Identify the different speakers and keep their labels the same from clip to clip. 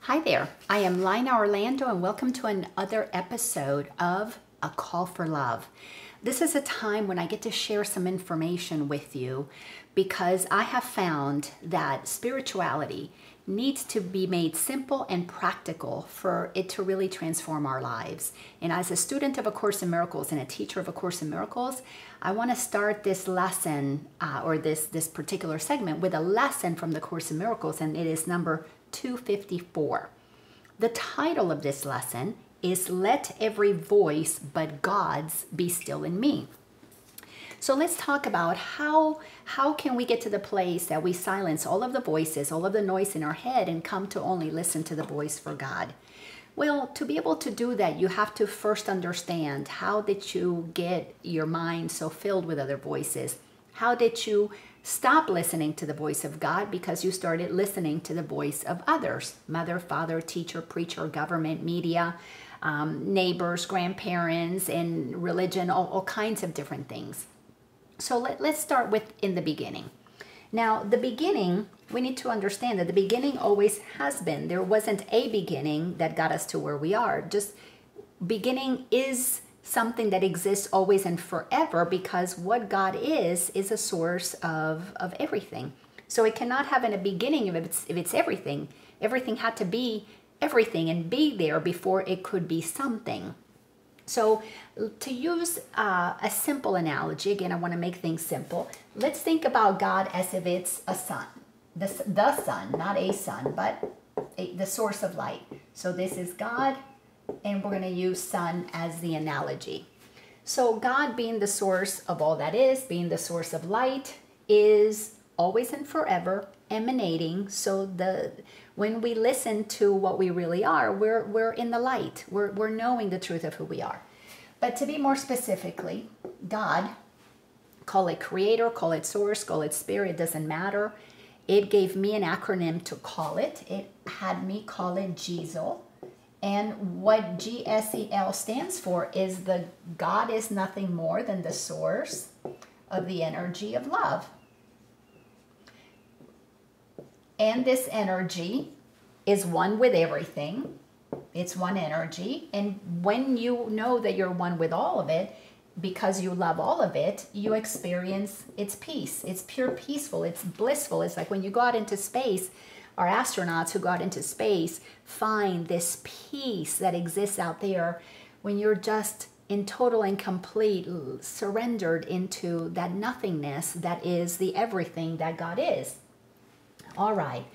Speaker 1: Hi there, I am Laina Orlando and welcome to another episode of A Call for Love. This is a time when I get to share some information with you because I have found that spirituality needs to be made simple and practical for it to really transform our lives. And as a student of A Course in Miracles and a teacher of A Course in Miracles, I want to start this lesson or this particular segment with a lesson from the Course in Miracles, and it is number 254. The title of this lesson is Let Every Voice But God's Be Still in Me. So let's talk about how can we get to the place that we silence all of the voices, all of the noise in our head, and come to only listen to the voice for God. Well, to be able to do that, you have to first understand, how did you get your mind so filled with other voices? How did you stop listening to the voice of God because you started listening to the voice of others? Mother, father, teacher, preacher, government, media, neighbors, grandparents, and religion, all kinds of different things. So let's start with in the beginning. Now, the beginning, we need to understand that the beginning always has been. There wasn't a beginning that got us to where we are. Just beginning is something that exists always and forever, because what God is a source of everything. So it cannot have a beginning if it's everything. Everything had to be everything and be there before it could be something. So to use a simple analogy, again, I want to make things simple. Let's think about God as if it's a sun. The sun, not a sun, but the source of light. So this is God, and we're going to use sun as the analogy. So God, being the source of all that is, being the source of light, is always and forever emanating. So when we listen to what we really are, we're in the light. We're knowing the truth of who we are. But to be more specifically, God, call it creator, call it source, call it spirit, doesn't matter. It gave me an acronym to call it. It had me call it GSEL. And what GSEL stands for is God is nothing more than the source of the energy of love. And this energy is one with everything. It's one energy. And when you know that you're one with all of it, because you love all of it, you experience its peace. It's pure peaceful. It's blissful. It's like when you go out into space, our astronauts who go out into space find this peace that exists out there when you're just in total and complete surrendered into that nothingness that is the everything that God is. All right.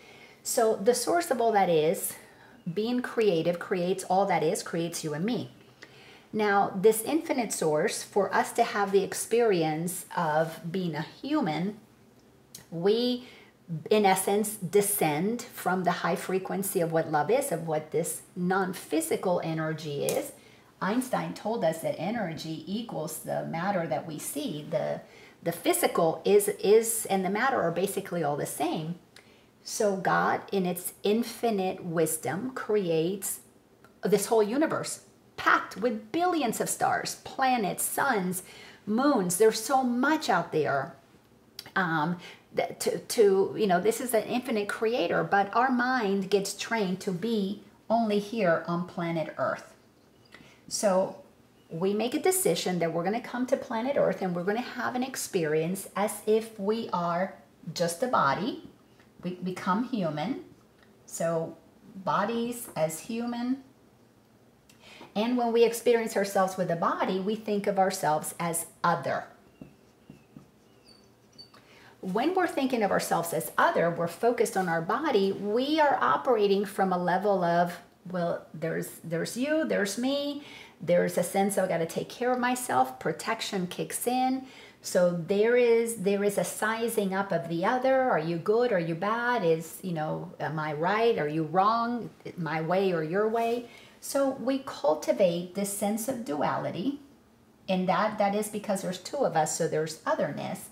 Speaker 1: So the source of all that is, being creative, creates all that is, creates you and me. Now, this infinite source, for us to have the experience of being a human, we, in essence, descend from the high frequency of what love is, of what this non-physical energy is. Einstein told us that energy equals the matter that we see. The physical is and the matter are basically all the same. So God, in its infinite wisdom, creates this whole universe packed with billions of stars, planets, suns, moons. There's so much out there. This is an infinite creator, but our mind gets trained to be only here on planet Earth. So we make a decision that we're going to come to planet Earth and we're going to have an experience as if we are just a body. We become human. So bodies as human. And when we experience ourselves with a body, we think of ourselves as other. When we're thinking of ourselves as other, we're focused on our body, we are operating from a level of, well, there's you, there's me, there's a sense of I got to take care of myself, protection kicks in. So there is a sizing up of the other. Are you good? Are you bad? Am I right? Are you wrong? My way or your way? So we cultivate this sense of duality, and that is because there's two of us, so there's otherness.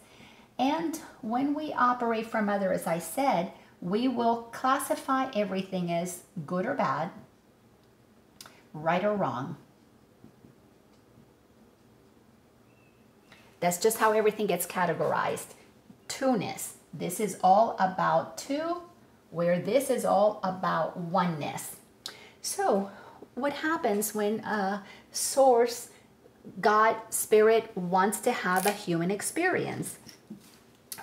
Speaker 1: And when we operate from other, as I said, we will classify everything as good or bad, right or wrong. That's just how everything gets categorized. Two-ness. This is all about two. where this is all about oneness. So what happens when a source, God, spirit wants to have a human experience?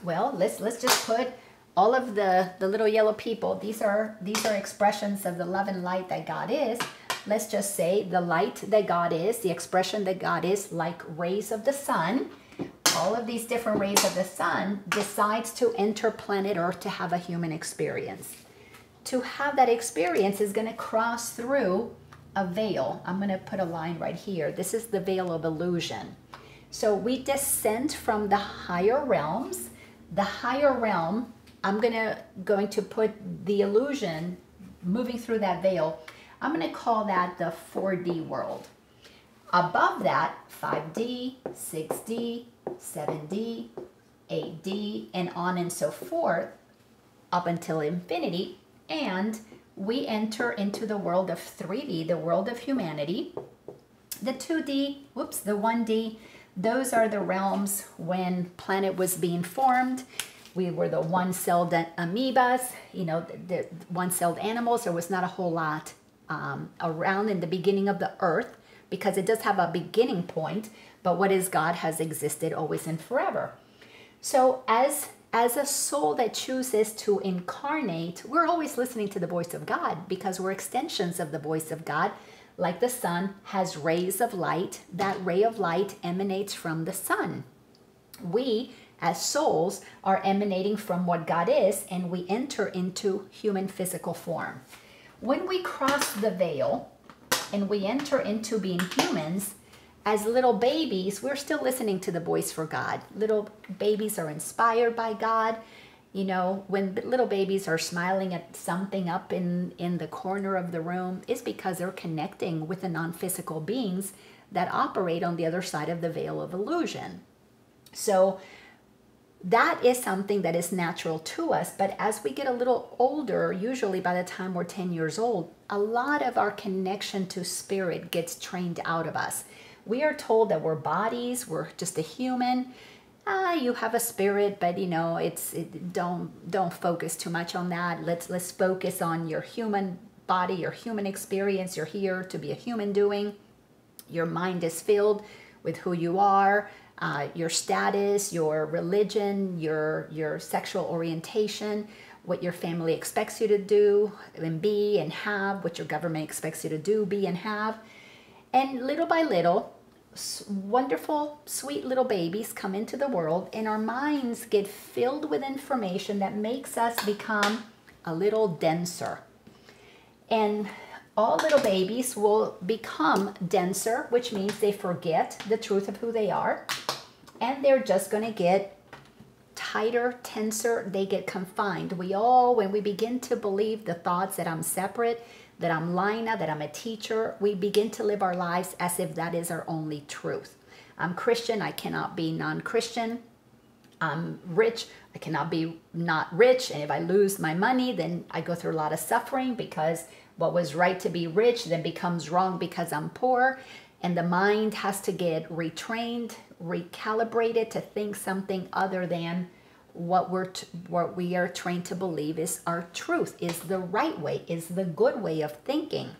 Speaker 1: Well, let's just put all of the little yellow people. These are expressions of the love and light that God is. Let's just say the light that God is, the expression that God is, like rays of the sun. All of these different rays of the sun decides to enter planet Earth to have a human experience. To have that experience is going to cross through a veil. I'm going to put a line right here. This is the veil of illusion. So we descend from the higher realms. The higher realm, I'm going to put the illusion moving through that veil. I'm going to call that the 4D world. Above that, 5D, 6D, 7D, 8D, and on and so forth, up until infinity. And we enter into the world of 3D, the world of humanity. The 2D, the 1D, those are the realms when planet was being formed. We were the one-celled amoebas, the one-celled animals. There was not a whole lot around in the beginning of the earth, because it does have a beginning point, but what is God has existed always and forever. So as a soul that chooses to incarnate, we're always listening to the voice of God, because we're extensions of the voice of God. Like the sun has rays of light, that ray of light emanates from the sun. We, as souls, are emanating from what God is, and we enter into human physical form. When we cross the veil and we enter into being humans, as little babies, we're still listening to the voice for God. Little babies are inspired by God. When little babies are smiling at something up in the corner of the room, it's because they're connecting with the non-physical beings that operate on the other side of the veil of illusion. So that is something that is natural to us. But as we get a little older, usually by the time we're 10 years old, a lot of our connection to spirit gets trained out of us. We are told that we're bodies, we're just a human. You have a spirit, but don't focus too much on that. Let's focus on your human body, your human experience. You're here to be a human doing. Your mind is filled with who you are, your status, your religion, your sexual orientation, what your family expects you to do and be and have, what your government expects you to do, be, and have. And little by little, wonderful, sweet little babies come into the world, and our minds get filled with information that makes us become a little denser. And all little babies will become denser, which means they forget the truth of who they are, and they're just going to get tighter, tenser. They get confined. When we begin to believe the thoughts that I'm separate, that I'm Laina, that I'm a teacher, we begin to live our lives as if that is our only truth. I'm Christian, I cannot be non-Christian. I'm rich, I cannot be not rich. And if I lose my money, then I go through a lot of suffering, because what was right to be rich then becomes wrong because I'm poor. And the mind has to get retrained, recalibrated to think something other than what we are trained to believe is our truth, is the right way, is the good way of thinking.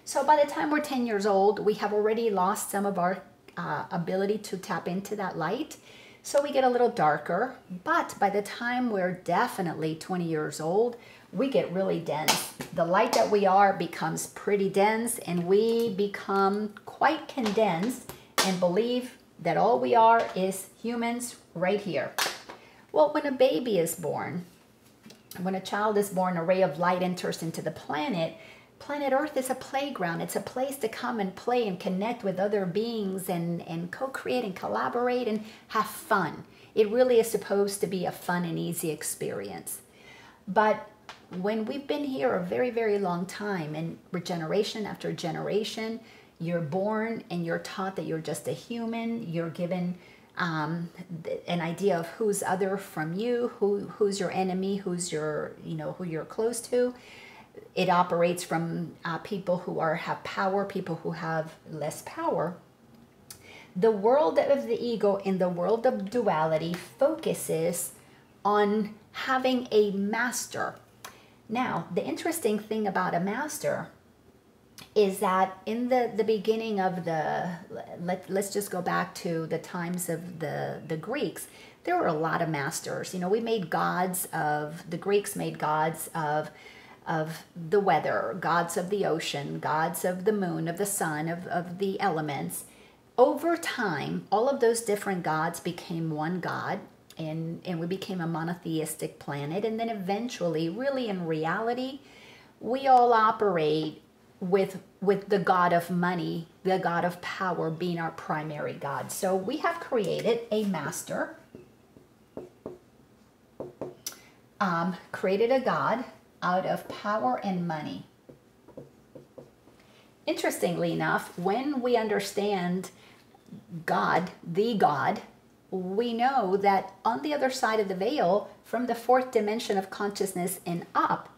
Speaker 1: So by the time we're 10 years old, we have already lost some of our ability to tap into that light. So we get a little darker, but by the time we're definitely 20 years old, we get really dense. The light that we are becomes pretty dense, and we become quite condensed and believe that all we are is humans right here. Well, when a baby is born, when a child is born, a ray of light enters into the planet. Planet Earth is a playground. It's a place to come and play and connect with other beings and co-create and collaborate and have fun. It really is supposed to be a fun and easy experience. But when we've been here a very, very long time, and generation after generation, you're born and you're taught that you're just a human. You're given an idea of who's other from you, who's your enemy, who's your, who you're close to. It operates from people who have power, people who have less power. The world of the ego in the world of duality focuses on having a master, Now, the interesting thing about a master is that in the beginning of let's just go back to the times of the Greeks. There were a lot of masters. You know, we made gods of, the Greeks made gods of the weather, gods of the ocean, gods of the moon, of the sun, of the elements. Over time, all of those different gods became one god, and we became a monotheistic planet. And then eventually, really in reality, we all operate with the god of money, the god of power being our primary god. So we have created a master, created a god out of power and money. Interestingly enough, when we understand God, the God, we know that on the other side of the veil, from the fourth dimension of consciousness and up,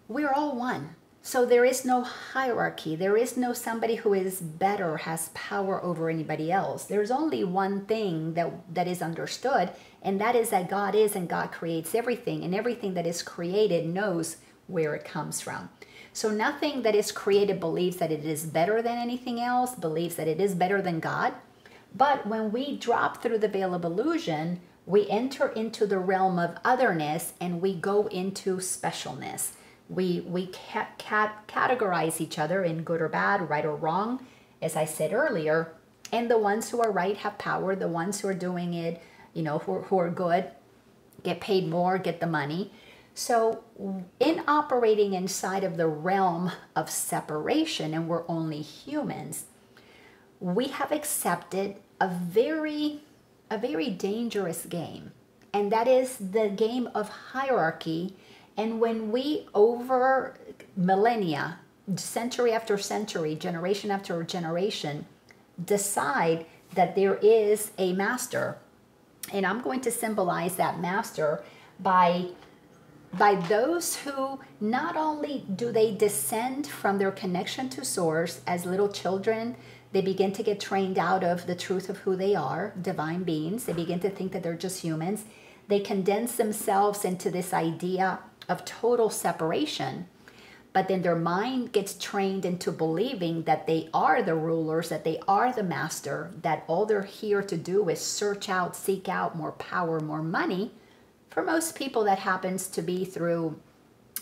Speaker 1: we're all one. So there is no hierarchy. There is no somebody who is better, has power over anybody else. There's only one thing that is understood, and that is that God is, and God creates everything, and everything that is created knows where it comes from. So nothing that is created believes that it is better than anything else, believes that it is better than God. But when we drop through the veil of illusion, we enter into the realm of otherness, and we go into specialness. We categorize each other in good or bad, right or wrong, as I said earlier. And the ones who are right have power. The ones who are doing it, you know, who are good, get paid more, get the money. So in operating inside of the realm of separation, and we're only humans, we have accepted a very dangerous game. And that is the game of hierarchy. And when we, over millennia, century after century, generation after generation, decide that there is a master, and I'm going to symbolize that master by those who not only do they descend from their connection to source as little children, they begin to get trained out of the truth of who they are, divine beings. They begin to think that they're just humans. They condense themselves into this idea of total separation, but then their mind gets trained into believing that they are the rulers, that they are the master, that all they're here to do is search out, seek out more power, more money. For most people, that happens to be through,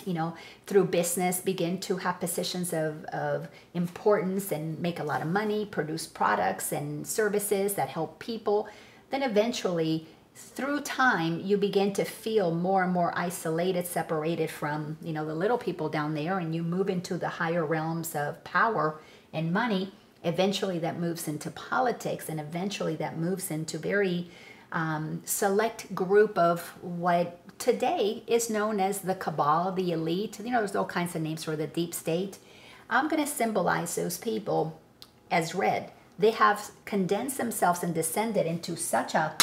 Speaker 1: you know, through business, begin to have positions of importance and make a lot of money, produce products and services that help people. Then eventually, through time, you begin to feel more and more isolated, separated from, you know, the little people down there, and you move into the higher realms of power and money. Eventually that moves into politics, and eventually that moves into very select group of what today is known as the cabal, the elite. You know, there's all kinds of names for the deep state. I'm going to symbolize those people as red. They have condensed themselves and descended into such a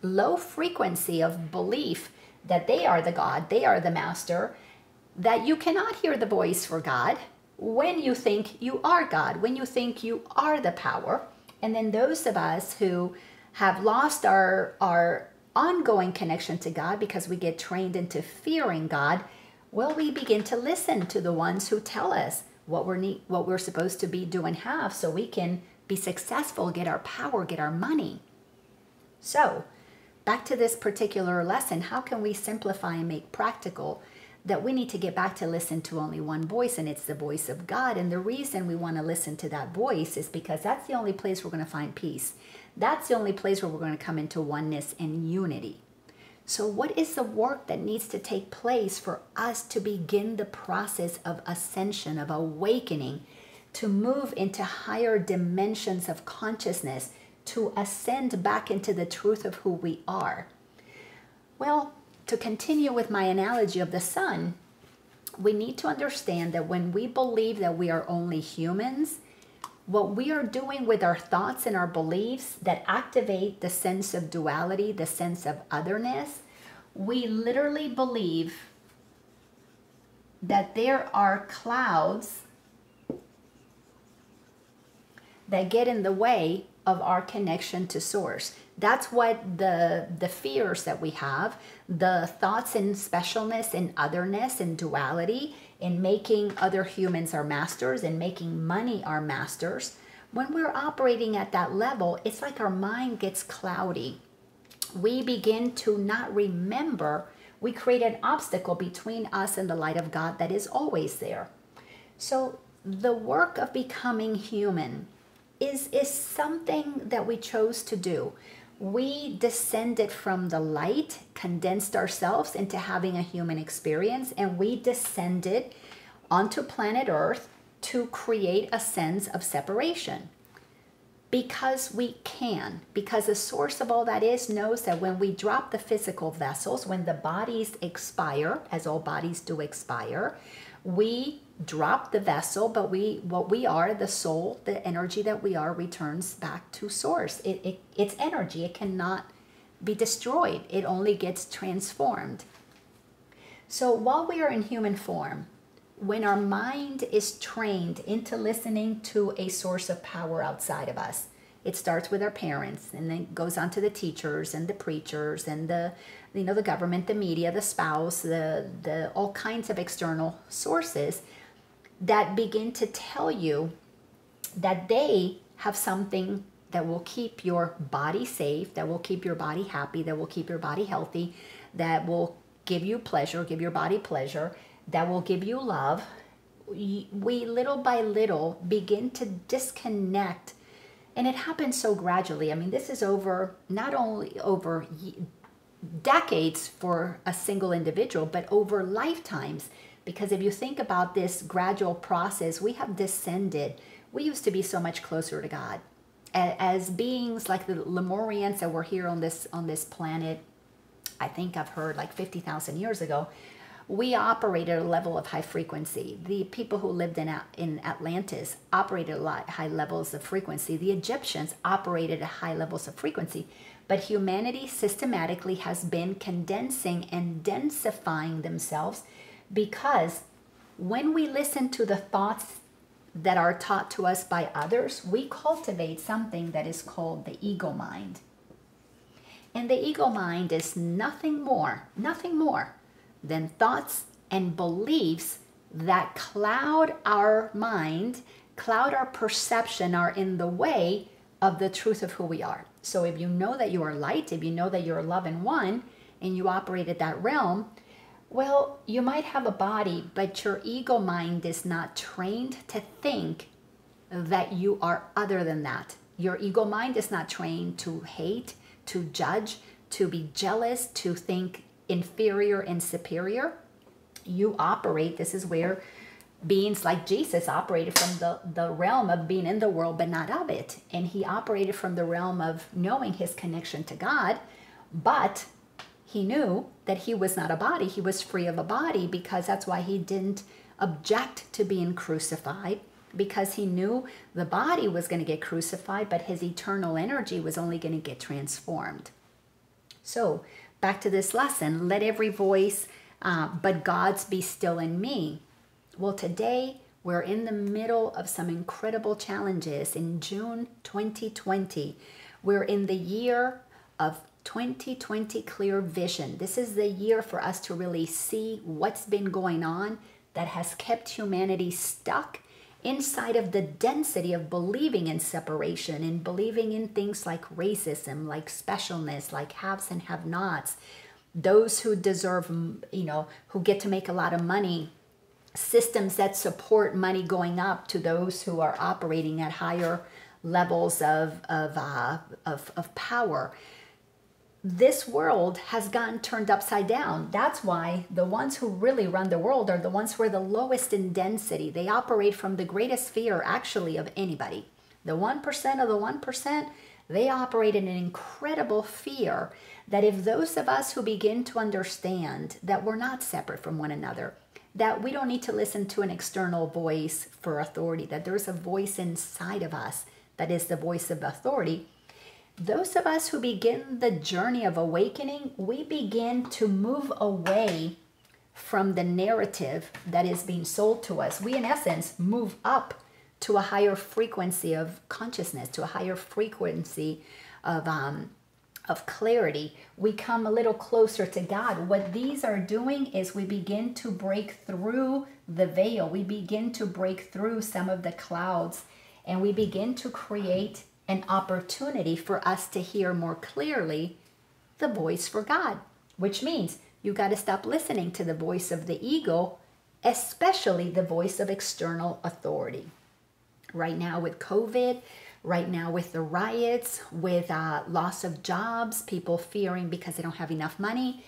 Speaker 1: low frequency of belief that they are the God, they are the master, that you cannot hear the voice for God when you think you are God, when you think you are the power. And then those of us who have lost our ongoing connection to God because we get trained into fearing God, well, we begin to listen to the ones who tell us what we're supposed to be, do, and have, so we can be successful, get our power, get our money. So back to this particular lesson, how can we simplify and make practical that we need to get back to listen to only one voice, and it's the voice of God. And the reason we want to listen to that voice is because that's the only place we're going to find peace. That's the only place where we're going to come into oneness and unity. So what is the work that needs to take place for us to begin the process of ascension, of awakening, to move into higher dimensions of consciousness, to ascend back into the truth of who we are? Well, to continue with my analogy of the sun, we need to understand that when we believe that we are only humans, what we are doing with our thoughts and our beliefs that activate the sense of duality, the sense of otherness, we literally believe that there are clouds that get in the way of our connection to source. That's what the fears that we have, the thoughts in specialness and otherness and duality, in making other humans our masters and making money our masters. When we're operating at that level, it's like our mind gets cloudy. We begin to not remember. We create an obstacle between us and the light of God that is always there. So the work of becoming human is something that we chose to do. We descended from the light, condensed ourselves into having a human experience, and we descended onto planet Earth to create a sense of separation. Because we can, because the source of all that is knows that when we drop the physical vessels, when the bodies expire, as all bodies do expire, we drop the vessel, but what we are, the soul, the energy that we are, returns back to source. It's energy. It cannot be destroyed. It only gets transformed. So while we are in human form, when our mind is trained into listening to a source of power outside of us, it starts with our parents, and then goes on to the teachers and the preachers and the government, the media, the spouse, the all kinds of external sources that begin to tell you that they have something that will keep your body safe, that will keep your body happy, that will keep your body healthy, that will give you pleasure, give your body pleasure, that will give you love. We little by little begin to disconnect, and it happens so gradually. I mean, this is not only over decades for a single individual, but over lifetimes. Because if you think about this gradual process, we have descended. We used to be so much closer to God. As beings like the Lemurians that were here on this planet, I think I've heard like 50,000 years ago, we operated at a level of high frequency. The people who lived in Atlantis operated at high levels of frequency. The Egyptians operated at high levels of frequency. But humanity systematically has been condensing and densifying themselves, because when we listen to the thoughts that are taught to us by others, we cultivate something that is called the ego mind. And the ego mind is nothing more than thoughts and beliefs that cloud our mind, cloud our perception, are in the way of the truth of who we are. So if you know that you are light, if you know that you're love and one, and you operate at that realm, well, you might have a body, but your ego mind is not trained to think that you are other than that. Your ego mind is not trained to hate, to judge, to be jealous, to think inferior and superior. You operate, this is where beings like Jesus operated from the realm of being in the world but not of it. And he operated from the realm of knowing his connection to God, but he knew that he was not a body. He was free of a body, because that's why he didn't object to being crucified, because he knew the body was going to get crucified, but his eternal energy was only going to get transformed. So back to this lesson, let every voice but God's be still in me. Well, today we're in the middle of some incredible challenges. In June 2020, we're in the year of 2020 clear vision. This is the year for us to really see what's been going on that has kept humanity stuck inside of the density of believing in separation and believing in things like racism, like specialness, like haves and have-nots, those who deserve, who get to make a lot of money, systems that support money going up to those who are operating at higher levels of power. This world has gotten turned upside down. That's why the ones who really run the world are the ones who are the lowest in density. They operate from the greatest fear, actually, of anybody. The 1% of the 1%, they operate in an incredible fear that if those of us who begin to understand that we're not separate from one another, that we don't need to listen to an external voice for authority, that there's a voice inside of us that is the voice of authority, those of us who begin the journey of awakening, we begin to move away from the narrative that is being sold to us. We, in essence, move up to a higher frequency of consciousness, to a higher frequency of of clarity, we come a little closer to God. What these are doing is we begin to break through the veil. We begin to break through some of the clouds, and we begin to create an opportunity for us to hear more clearly the voice for God, which means you got to stop listening to the voice of the ego, especially the voice of external authority. Right now with COVID, right now with the riots, with loss of jobs, people fearing because they don't have enough money,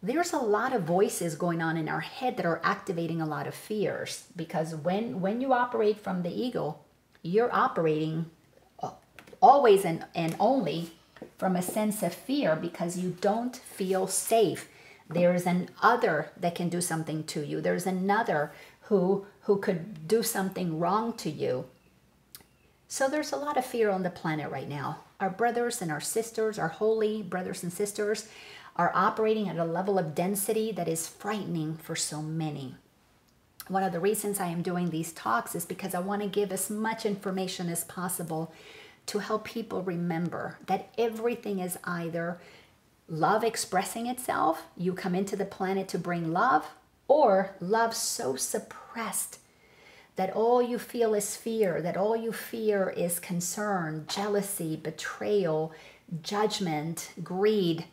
Speaker 1: there's a lot of voices going on in our head that are activating a lot of fears. Because when you operate from the ego, you're operating always and only from a sense of fear, because you don't feel safe. There's an other that can do something to you. There's another who could do something wrong to you. So there's a lot of fear on the planet right now. Our brothers and our sisters, our holy brothers and sisters, are operating at a level of density that is frightening for so many. One of the reasons I am doing these talks is because I want to give as much information as possible to help people remember that everything is either love expressing itself, you come into the planet to bring love, or love so suppressed that all you feel is fear, that all you fear is concern, jealousy, betrayal, judgment, greed.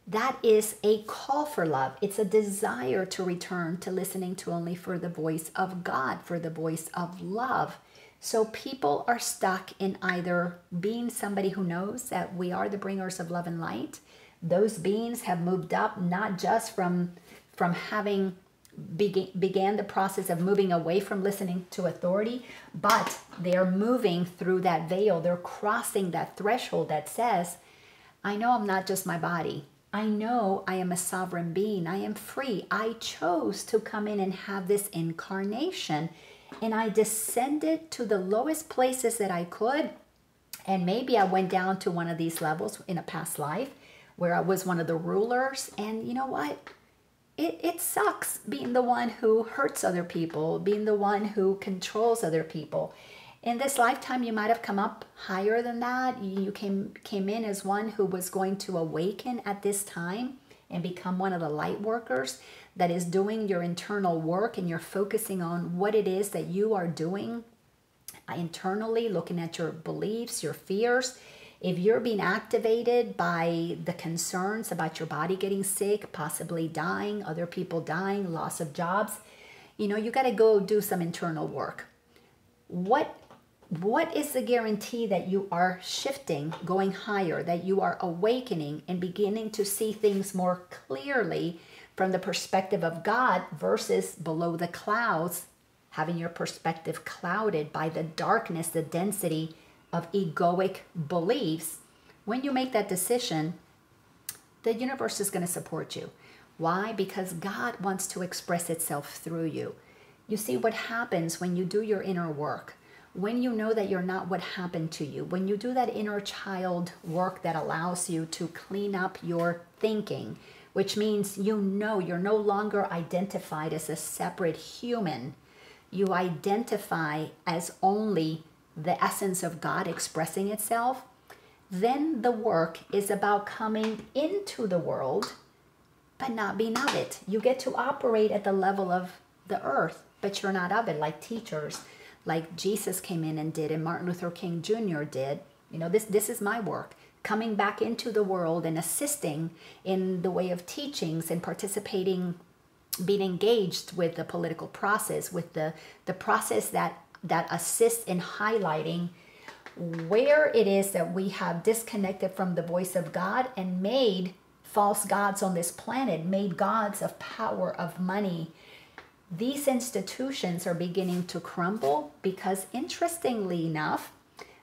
Speaker 1: That is a call for love. It's a desire to return to listening to only for the voice of God, for the voice of love. So people are stuck in either being somebody who knows that we are the bringers of love and light. Those beings have moved up, not just from having began the process of moving away from listening to authority, but they're moving through that veil. They're crossing that threshold that says, I know I'm not just my body. I know I am a sovereign being. I am free. I chose to come in and have this incarnation, and I descended to the lowest places that I could. And maybe I went down to one of these levels in a past life where I was one of the rulers. And you know what? It sucks being the one who hurts other people, being the one who controls other people. In this lifetime, you might have come up higher than that. You came in as one who was going to awaken at this time and become one of the light workers that is doing your internal work, and you're focusing on what it is that you are doing internally, looking at your beliefs, your fears. If you're being activated by the concerns about your body getting sick, possibly dying, other people dying, loss of jobs, you got to go do some internal work. What is the guarantee that you are shifting, going higher, that you are awakening and beginning to see things more clearly from the perspective of God versus below the clouds, having your perspective clouded by the darkness, the density of egoic beliefs? When you make that decision, the universe is going to support you. Why? Because God wants to express itself through you. You see what happens when you do your inner work, when you know that you're not what happened to you, when you do that inner child work that allows you to clean up your thinking, which means you're no longer identified as a separate human. You identify as only the essence of God expressing itself. Then the work is about coming into the world, but not being of it. You get to operate at the level of the earth, but you're not of it, like teachers, like Jesus came in and did, and Martin Luther King Jr. did. This is my work, coming back into the world and assisting in the way of teachings and participating, being engaged with the political process, with the process that assists in highlighting where it is that we have disconnected from the voice of God and made false gods on this planet, made gods of power, of money. These institutions are beginning to crumble because, interestingly enough,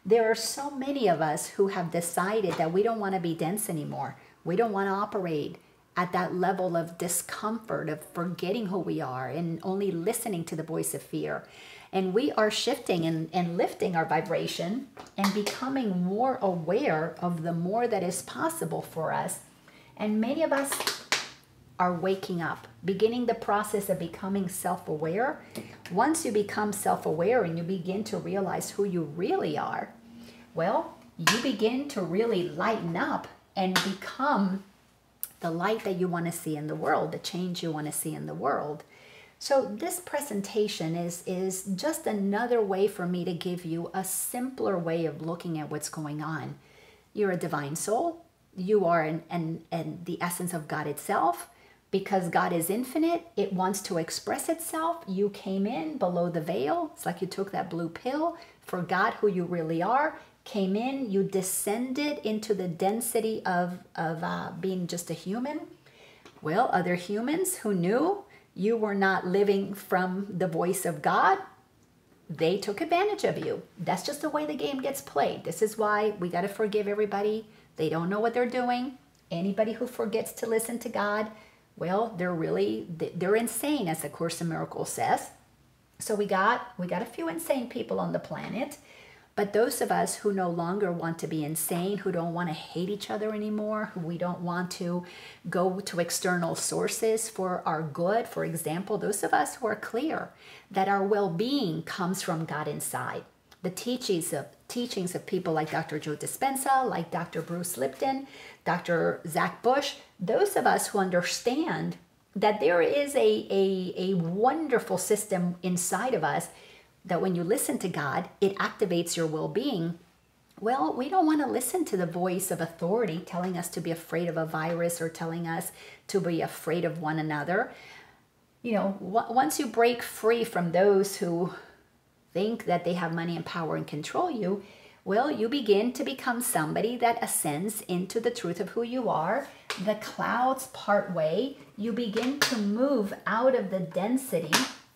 Speaker 1: there are so many of us who have decided that we don't want to be dense anymore. We don't want to operate at that level of discomfort, of forgetting who we are and only listening to the voice of fear. And we are shifting and lifting our vibration and becoming more aware of the more that is possible for us. And many of us are waking up, beginning the process of becoming self-aware. Once you become self-aware and you begin to realize who you really are, well, you begin to really lighten up and become the light that you want to see in the world, the change you want to see in the world. So this presentation is just another way for me to give you a simpler way of looking at what's going on. You're a divine soul. You are the essence of God itself. Because God is infinite, it wants to express itself. You came in below the veil. It's like you took that blue pill, forgot who you really are, came in, you descended into the density of being just a human. Well, other humans who knew you were not living from the voice of God, they took advantage of you. That's just the way the game gets played. This is why we got to forgive everybody. They don't know what they're doing. Anybody who forgets to listen to God, well, they're insane, as the Course in Miracles says. So we got a few insane people on the planet, but those of us who no longer want to be insane, who don't want to hate each other anymore, who we don't want to go to external sources for our good, for example, those of us who are clear that our well-being comes from God inside. The teachings of people like Dr. Joe Dispenza, like Dr. Bruce Lipton, Dr. Zach Bush, those of us who understand that there is a wonderful system inside of us, that when you listen to God, it activates your well-being. Well, we don't want to listen to the voice of authority telling us to be afraid of a virus or telling us to be afraid of one another. You know, once you break free from those who think that they have money and power and control you, well, you begin to become somebody that ascends into the truth of who you are. The clouds part way. You begin to move out of the density.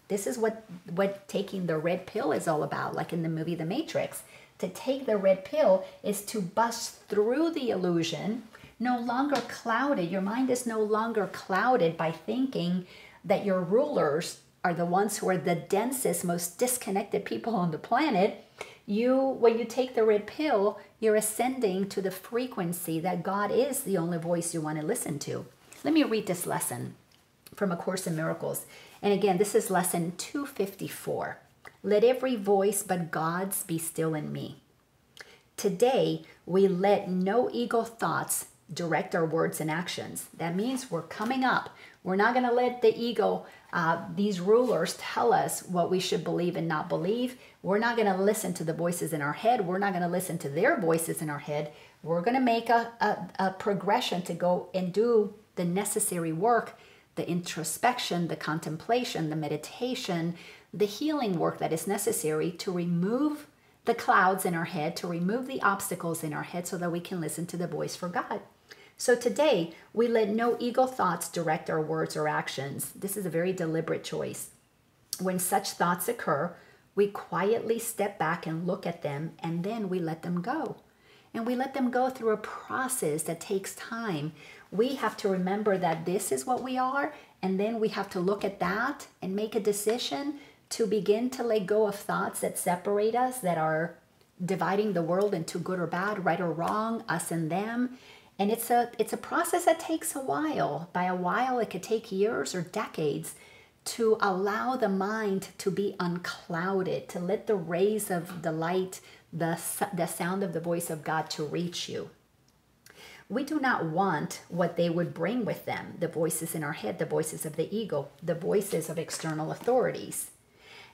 Speaker 1: This is what taking the red pill is all about, like in the movie The Matrix. To take the red pill is to bust through the illusion, no longer clouded. Your mind is no longer clouded by thinking that your rulers are the ones who are the densest, most disconnected people on the planet. When you take the red pill, you're ascending to the frequency that God is the only voice you want to listen to. Let me read this lesson from A Course in Miracles. And again, this is lesson 254. Let every voice but God's be still in me. Today, we let no ego thoughts direct our words and actions. That means we're coming up. We're not going to let the ego, these rulers, tell us what we should believe and not believe. We're not going to listen to the voices in our head. We're not going to listen to their voices in our head. We're going to make a progression to go and do the necessary work, the introspection, the contemplation, the meditation, the healing work that is necessary to remove the clouds in our head, to remove the obstacles in our head so that we can listen to the voice for God. So today, we let no ego thoughts direct our words or actions. This is a very deliberate choice. When such thoughts occur, we quietly step back and look at them, and then we let them go. And we let them go through a process that takes time. We have to remember that this is what we are, and then we have to look at that and make a decision to begin to let go of thoughts that separate us, that are dividing the world into good or bad, right or wrong, us and them. And it's a process that takes a while. By a while, it could take years or decades to allow the mind to be unclouded, to let the rays of the light, the sound of the voice of God to reach you. We do not want what they would bring with them, the voices in our head, the voices of the ego, the voices of external authorities.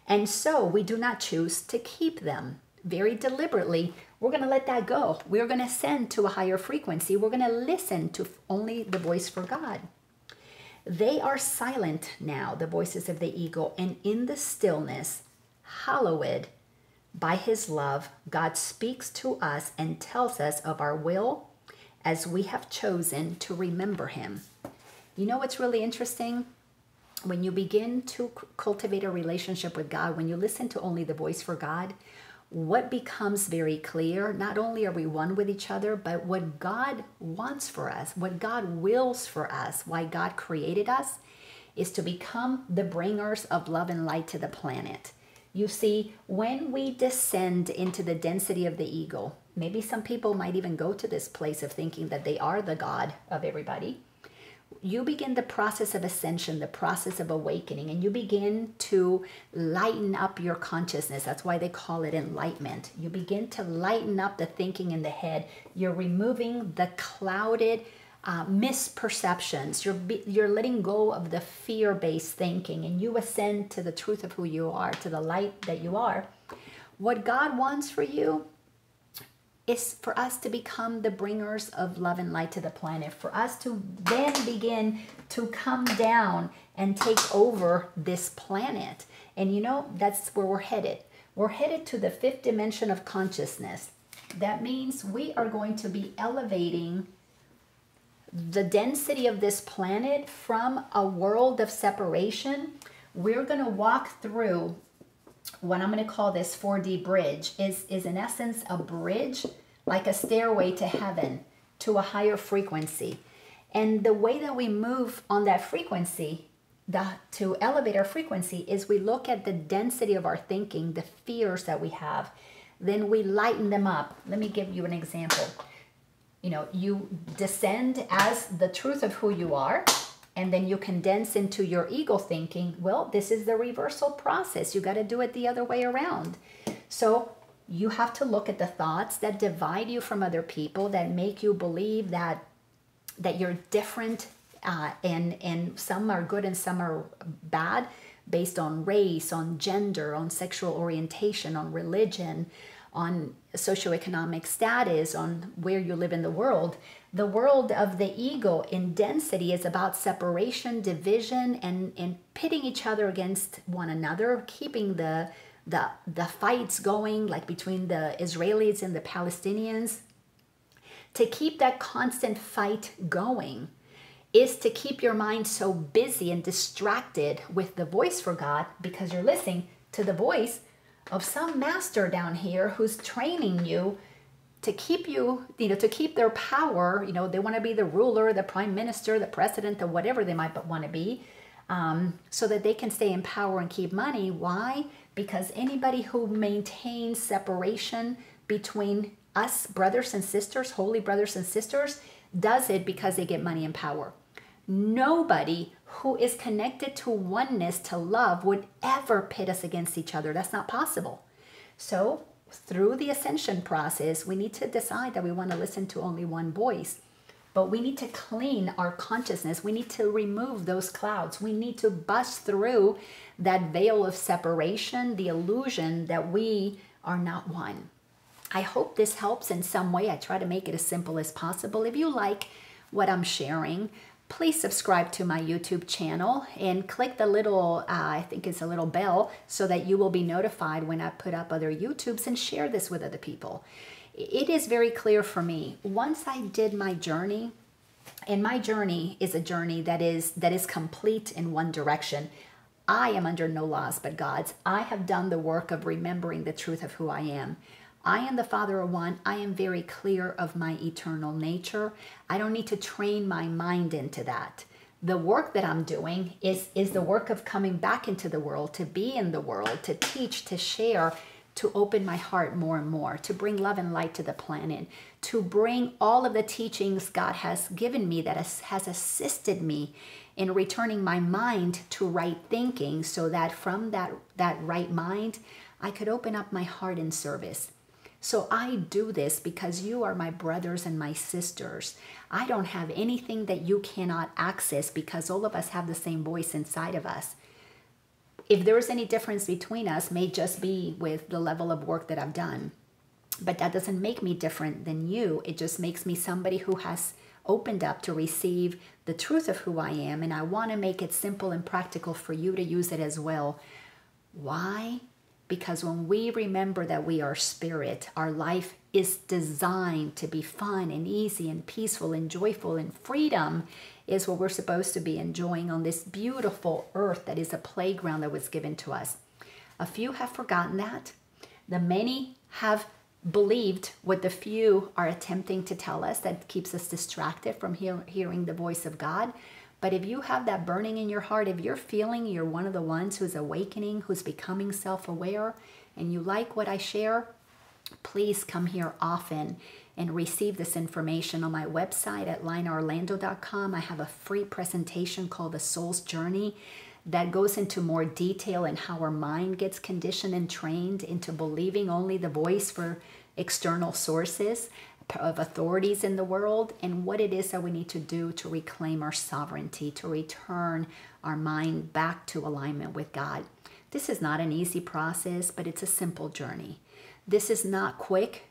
Speaker 1: And so we do not choose to keep them. Very deliberately, we're going to let that go. We're going to ascend to a higher frequency. We're going to listen to only the voice for God. They are silent now, the voices of the ego, and in the stillness, hallowed by His love, God speaks to us and tells us of our will as we have chosen to remember Him. You know what's really interesting? When you begin to cultivate a relationship with God, when you listen to only the voice for God, what becomes very clear, not only are we one with each other, but what God wants for us, what God wills for us, why God created us, is to become the bringers of love and light to the planet. You see, when we descend into the density of the ego, maybe some people might even go to this place of thinking that they are the God of everybody. you begin the process of ascension, the process of awakening, and you begin to lighten up your consciousness. That's why they call it enlightenment. You begin to lighten up the thinking in the head. You're removing the clouded misperceptions. You're letting go of the fear-based thinking, and you ascend to the truth of who you are, to the light that you are. What God wants for you is for us to become the bringers of love and light to the planet, for us to then begin to come down and take over this planet. And you know, that's where we're headed. We're headed to the 5th dimension of consciousness. That means we are going to be elevating the density of this planet from a world of separation. We're going to walk through what I'm going to call this 4D bridge is in essence a bridge, like a stairway to heaven, to a higher frequency. And the way that we move on that frequency, to elevate our frequency, is we look at the density of our thinking, the fears that we have, then we lighten them up. Let me give you an example. You know, you descend as the truth of who you are, and then you condense into your ego thinking. Well, this is the reversal process. You got to do it the other way around. So you have to look at the thoughts that divide you from other people, that make you believe that you're different, and some are good and some are bad, based on race, on gender, on sexual orientation, on religion, on socioeconomic status, on where you live in the world. The world of the ego in density is about separation, division, and pitting each other against one another, keeping the fights going, like between the Israelis and the Palestinians. To keep that constant fight going is to keep your mind so busy and distracted with the voice for God, because you're listening to the voice of some master down here who's training you to keep you, to keep their power. They want to be the ruler, the prime minister, the president, or whatever they might want to be, so that they can stay in power and keep money. Why? Because anybody who maintains separation between us, brothers and sisters, holy brothers and sisters, does it because they get money and power. Nobody who is connected to oneness, to love, would ever pit us against each other. That's not possible. So through the ascension process, we need to decide that we want to listen to only one voice. But we need to clean our consciousness. We need to remove those clouds. We need to bust through that veil of separation, the illusion that we are not one. I hope this helps in some way. I try to make it as simple as possible. If you like what I'm sharing, please subscribe to my YouTube channel and click the little, I think it's a little bell, so that you will be notified when I put up other YouTubes, and share this with other people. It is very clear for me, once I did my journey, and my journey is a journey that is complete in one direction. I am under no laws but God's. I have done the work of remembering the truth of who I am. I am the Father of One. I am very clear of my eternal nature. I don't need to train my mind into that. The work that I'm doing is the work of coming back into the world, to be in the world, to teach, to share, to open my heart more and more, to bring love and light to the planet, to bring all of the teachings God has given me that has assisted me in returning my mind to right thinking, so that from that right mind, I could open up my heart in service. So I do this because you are my brothers and my sisters. I don't have anything that you cannot access, because all of us have the same voice inside of us. If there is any difference between us, may just be with the level of work that I've done. But that doesn't make me different than you. It just makes me somebody who has opened up to receive the truth of who I am. And I want to make it simple and practical for you to use it as well. Why? Because when we remember that we are spirit, our life is designed to be fun and easy and peaceful and joyful, and freedom is what we're supposed to be enjoying on this beautiful earth that is a playground that was given to us. A few have forgotten that. The many have believed what the few are attempting to tell us, that keeps us distracted from hearing the voice of God. But if you have that burning in your heart, if you're feeling you're one of the ones who's awakening, who's becoming self-aware, and you like what I share, please come here often and receive this information on my website at lainaorlando.com. I have a free presentation called The Soul's Journey that goes into more detail in how our mind gets conditioned and trained into believing only the voice for external sources of authorities in the world, and what it is that we need to do to reclaim our sovereignty, to return our mind back to alignment with God. This is not an easy process, but it's a simple journey. This is not quick,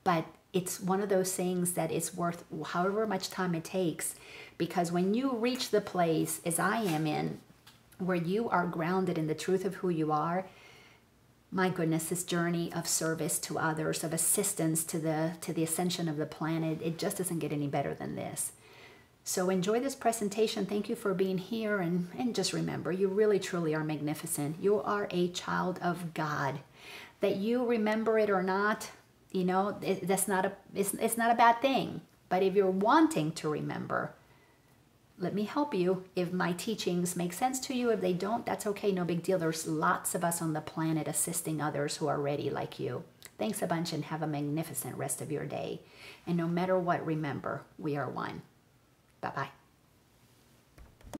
Speaker 1: but it's one of those things that is worth however much time it takes, because when you reach the place, as I am in, where you are grounded in the truth of who you are, my goodness, this journey of service to others, of assistance to the ascension of the planet, it just doesn't get any better than this. So enjoy this presentation. Thank you for being here, and just remember, you really truly are magnificent. You are a child of God. That you remember it or not, you know, it's not a bad thing. But if you're wanting to remember, let me help you. If my teachings make sense to you, if they don't, that's okay, no big deal. There's lots of us on the planet assisting others who are ready like you. Thanks a bunch, and have a magnificent rest of your day. And no matter what, remember, we are one. Bye-bye.